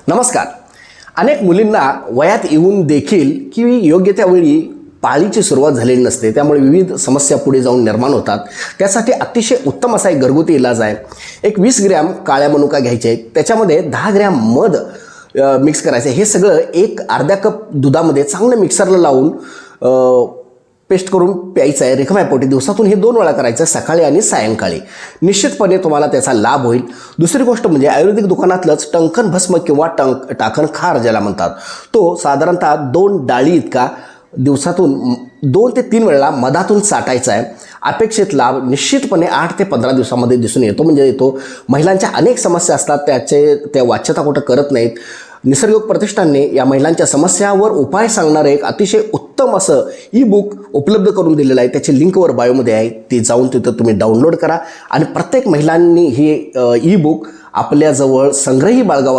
नमस्कार. अनेक मुलींना वयात येऊन देखील की योग्य त्या वेळी पाळीची सुरुवात झालेली नसते, त्यामुळे विविध समस्या पुढे जाऊन निर्माण होतात. त्यासाठी अतिशय उत्तम असा एक घरगुती इलाज आहे. एक 20 ग्रॅम काळ्या मनुका घ्यायचे आहेत, त्याच्यामध्ये 10 ग्रॅम मध मिक्स करायचं. हे सगळं एक अर्धा कप दुधामध्ये चांगलं मिक्सरला लावून पेस्ट करून प्यायचं आहे. रिकाम्यापोटी दिवसातून हे 2 वेळा करायचं, सकाळी आणि सायंकाळी. निश्चितपणे तुम्हाला त्याचा लाभ होईल. दुसरी गोष्ट म्हणजे आयुर्वेदिक दुकानातलंच टंकन भस्म किंवा टाकण खार ज्याला म्हणतात, तो साधारणतः 2 डाळी इतका दिवसातून 2 ते 3 वेळा मधातून चाटायचा आहे. अपेक्षित लाभ निश्चितपणे 8 ते 15 दिवसामध्ये दिसून येतो. म्हणजे येतो. महिलांच्या अनेक समस्या असतात, त्या वाच्यता कुठं करत नाहीत. निसर्गयोग प्रतिष्ठानने या महिलांच्या समस्यावर उपाय सांगणारं एक अतिशय उत्तम असं ई बुक उपलब्ध करून दिलेलं आहे. त्याची लिंकवर बायोमध्ये आहे, ती जाऊन तिथं तुम्ही डाउनलोड करा आणि प्रत्येक महिलांनी ही ई बुक आपल्याजवळ संग्रही बाळगावा.